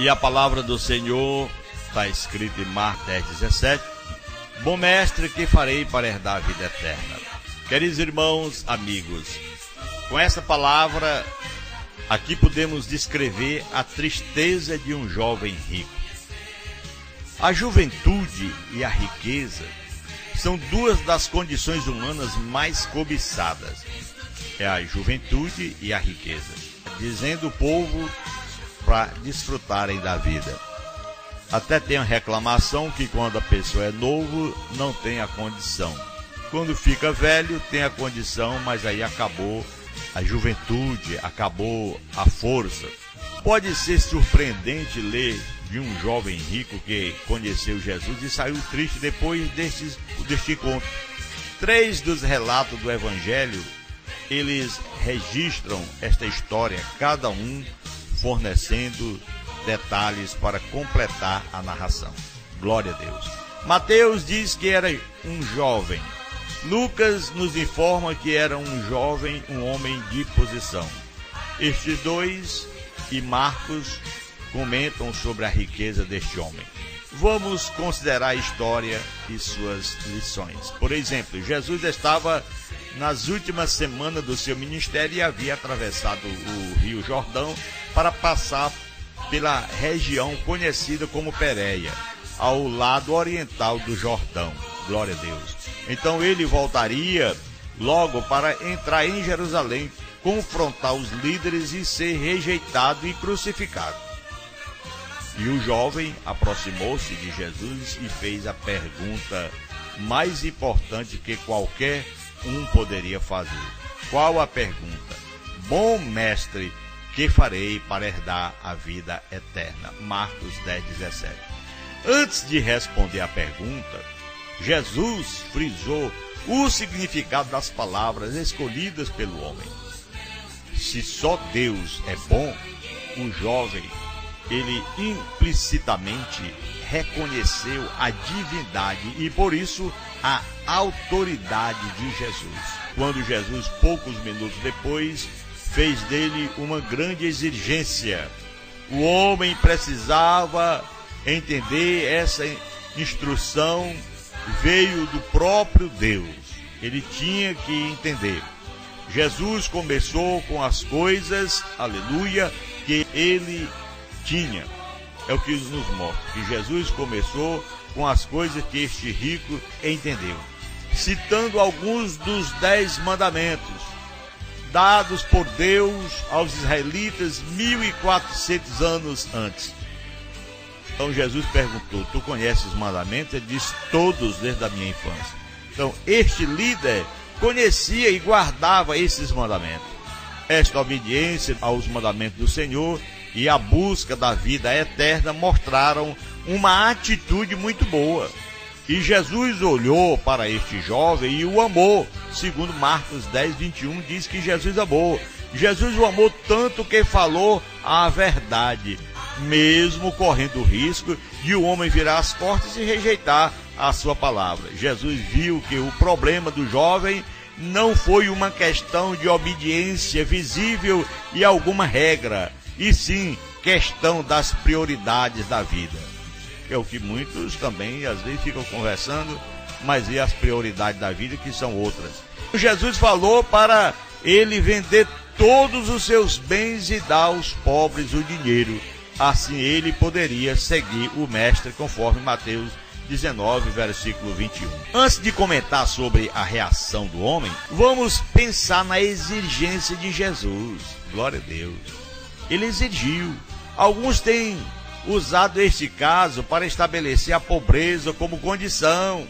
a palavra do Senhor está escrita em Marcos 10:17. Bom mestre, que farei para herdar a vida eterna? Queridos irmãos, amigos, com essa palavra aqui podemos descrever a tristeza de um jovem rico. A juventude e a riqueza são duas das condições humanas mais cobiçadas. É a juventude e a riqueza, dizendo o povo para desfrutarem da vida. Até tem a reclamação que quando a pessoa é novo não tem a condição. Quando fica velho tem a condição, mas aí acabou a juventude, acabou a força. Pode ser surpreendente ler de um jovem rico que conheceu Jesus e saiu triste depois deste encontro. 3 dos relatos do Evangelho, eles registram esta história, cada um fornecendo detalhes para completar a narração. Glória a Deus. Mateus diz que era um jovem. Lucas nos informa que era um jovem, um homem de posição. Estes dois e Marcos comentam sobre a riqueza deste homem. Vamos considerar a história e suas lições. Por exemplo, Jesus estava nas últimas semanas do seu ministério e havia atravessado o Rio Jordão para passar pela região conhecida como Pérea, ao lado oriental do Jordão. Glória a Deus. Então ele voltaria logo para entrar em Jerusalém, confrontar os líderes e ser rejeitado e crucificado. E o jovem aproximou-se de Jesus e fez a pergunta mais importante que qualquer um poderia fazer. Qual a pergunta? Bom mestre, que farei para herdar a vida eterna? Marcos 10:17. Antes de responder a pergunta, Jesus frisou o significado das palavras escolhidas pelo homem. Se só Deus é bom, o jovem, ele implicitamente reconheceu a divindade e, por isso, a autoridade de Jesus. Quando Jesus, poucos minutos depois, fez dele uma grande exigência. O homem precisava entender essa instrução, veio do próprio Deus. Ele tinha que entender. Jesus começou com as coisas, aleluia, que ele tinha. É o que nos mostra, que Jesus começou com as coisas que este rico entendeu. Citando alguns dos 10 mandamentos, dados por Deus aos israelitas 1400 anos antes. Então Jesus perguntou, tu conheces os mandamentos? Ele disse, todos desde a minha infância. Então este líder conhecia e guardava esses mandamentos. Esta obediência aos mandamentos do Senhor e a busca da vida eterna mostraram uma atitude muito boa. E Jesus olhou para este jovem e o amou. Segundo Marcos 10:21 diz que Jesus amou. Jesus o amou tanto que falou a verdade, mesmo correndo o risco de o homem virar as costas e rejeitar a sua palavra. Jesus viu que o problema do jovem não foi uma questão de obediência visível e alguma regra, e sim questão das prioridades da vida. É o que muitos também às vezes ficam conversando, mas e as prioridades da vida que são outras. Jesus falou para ele vender todos os seus bens e dar aos pobres o dinheiro. Assim ele poderia seguir o mestre, conforme Mateus 19, versículo 21. Antes de comentar sobre a reação do homem, vamos pensar na exigência de Jesus. Glória a Deus. Ele exigiu. Alguns têm usado este caso para estabelecer a pobreza como condição.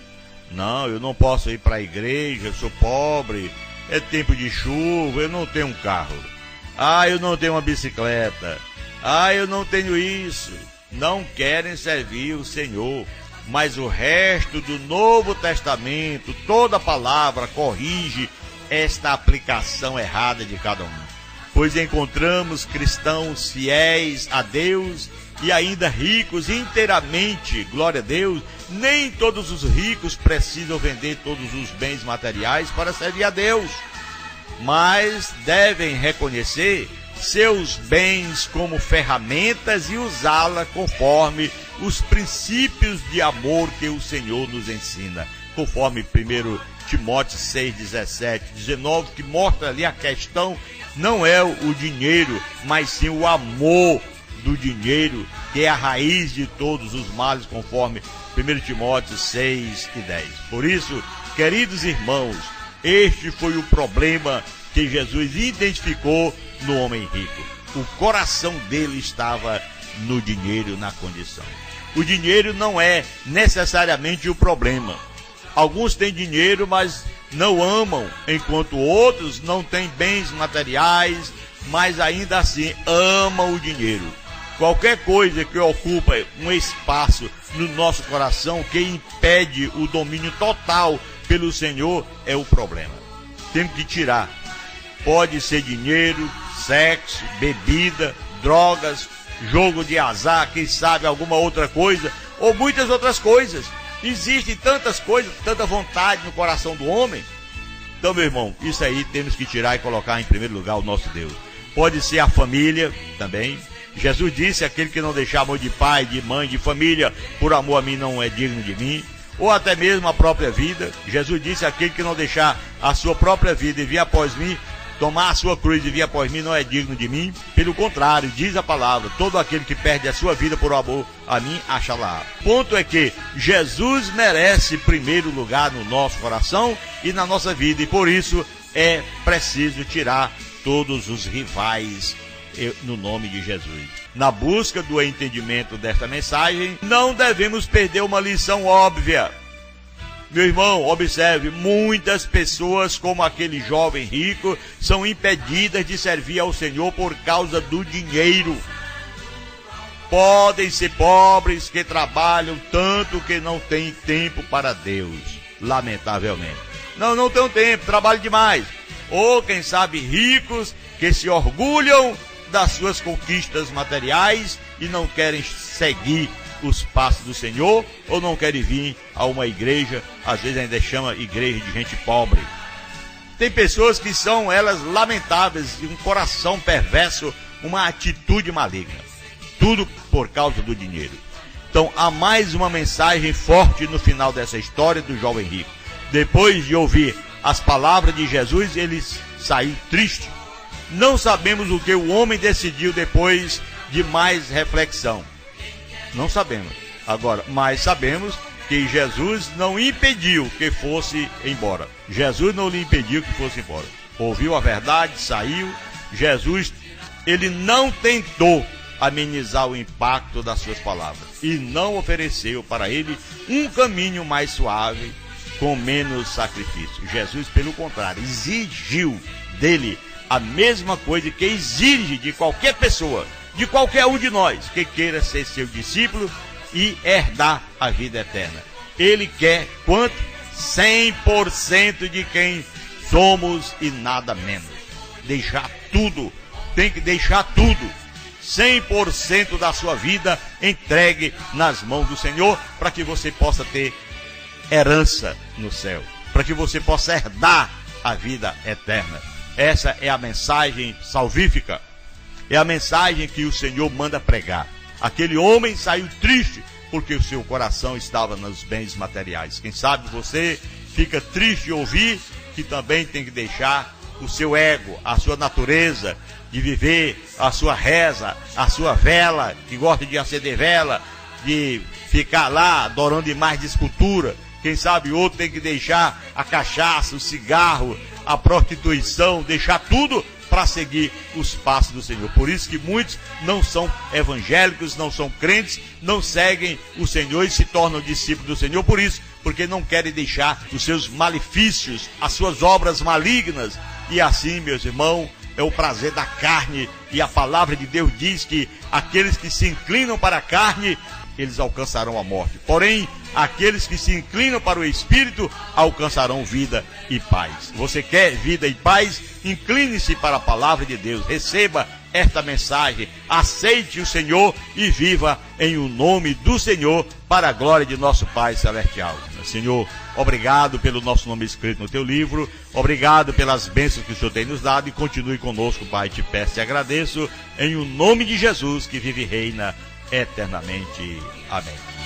Não, eu não posso ir para a igreja, eu sou pobre, é tempo de chuva, eu não tenho um carro. Eu não tenho uma bicicleta. Eu não tenho isso. Não querem servir o Senhor. Mas o resto do Novo Testamento, toda a palavra corrige esta aplicação errada de cada um. Pois encontramos cristãos fiéis a Deus e ainda ricos inteiramente, glória a Deus. Nem todos os ricos precisam vender todos os bens materiais para servir a Deus, mas devem reconhecer seus bens como ferramentas e usá-la conforme os princípios de amor que o Senhor nos ensina, conforme 1 Timóteo 6, 17, 19, que mostra ali a questão não é o dinheiro, mas sim o amor do dinheiro, que é a raiz de todos os males, conforme 1 Timóteo 6 e 10. Por isso, queridos irmãos, este foi o problema que Jesus identificou no homem rico. O coração dele estava no dinheiro, na condição. O dinheiro não é necessariamente o problema. Alguns têm dinheiro, mas não amam, enquanto outros não têm bens materiais, mas ainda assim amam o dinheiro. Qualquer coisa que ocupa um espaço no nosso coração que impede o domínio total pelo Senhor é o problema. Temos que tirar. Pode ser dinheiro, sexo, bebida, drogas, jogo de azar, quem sabe alguma outra coisa, ou muitas outras coisas. Existem tantas coisas, tanta vontade no coração do homem. Então, meu irmão, isso aí temos que tirar e colocar em primeiro lugar o nosso Deus. Pode ser a família também. Jesus disse, aquele que não deixar amor de pai, de mãe, de família, por amor a mim não é digno de mim. Ou até mesmo a própria vida. Jesus disse, aquele que não deixar a sua própria vida e vir após mim, tomar a sua cruz e vir após mim não é digno de mim. Pelo contrário, diz a palavra, todo aquele que perde a sua vida por amor a mim, acha-la. Ponto é que Jesus merece primeiro lugar no nosso coração e na nossa vida. E por isso é preciso tirar todos os rivais no nome de Jesus. Na busca do entendimento desta mensagem, não devemos perder uma lição óbvia. Meu irmão, observe, muitas pessoas, como aquele jovem rico, são impedidas de servir ao Senhor por causa do dinheiro. Podem ser pobres que trabalham tanto que não têm tempo para Deus, lamentavelmente. Não tenho tempo, trabalho demais. Ou, quem sabe, ricos que se orgulham das suas conquistas materiais e não querem seguir os passos do Senhor, ou não querem vir a uma igreja, às vezes ainda chama igreja de gente pobre. Tem pessoas que são elas lamentáveis, um coração perverso, uma atitude maligna, tudo por causa do dinheiro. Então há mais uma mensagem forte no final dessa história do jovem rico. Depois de ouvir as palavras de Jesus, ele saiu triste. Não sabemos o que o homem decidiu depois de mais reflexão. Não sabemos. Agora, mas sabemos que Jesus não impediu que fosse embora. Jesus não lhe impediu que fosse embora. Ouviu a verdade, saiu. Jesus, ele não tentou amenizar o impacto das suas palavras. E não ofereceu para ele um caminho mais suave, com menos sacrifício. Jesus, pelo contrário, exigiu dele a mesma coisa que exige de qualquer pessoa, de qualquer um de nós que queira ser seu discípulo e herdar a vida eterna. Ele quer quanto? 100% de quem somos e nada menos. Deixar tudo, tem que deixar tudo. 100% da sua vida entregue nas mãos do Senhor, para que você possa ter herança no céu, para que você possa herdar a vida eterna. Essa é a mensagem salvífica, é a mensagem que o Senhor manda pregar. Aquele homem saiu triste porque o seu coração estava nos bens materiais. Quem sabe você fica triste de ouvir que também tem que deixar o seu ego, a sua natureza de viver, a sua reza, a sua vela, que gosta de acender vela, de ficar lá adorando imagens de escultura. Quem sabe outro tem que deixar a cachaça, o cigarro, a prostituição, deixar tudo para seguir os passos do Senhor. Por isso que muitos não são evangélicos, não são crentes, não seguem o Senhor e se tornam discípulos do Senhor. Por isso, porque não querem deixar os seus malefícios, as suas obras malignas. E assim, meus irmãos, é o prazer da carne. E a palavra de Deus diz que aqueles que se inclinam para a carne, eles alcançarão a morte. Porém, aqueles que se inclinam para o Espírito alcançarão vida e paz. Você quer vida e paz? Incline-se para a palavra de Deus. Receba esta mensagem. Aceite o Senhor e viva em o nome do Senhor, para a glória de nosso Pai Celestial. Senhor, obrigado pelo nosso nome escrito no teu livro, obrigado pelas bênçãos que o Senhor tem nos dado, e continue conosco, Pai, te peço e agradeço, em o nome de Jesus, que vive e reina eternamente. Amém.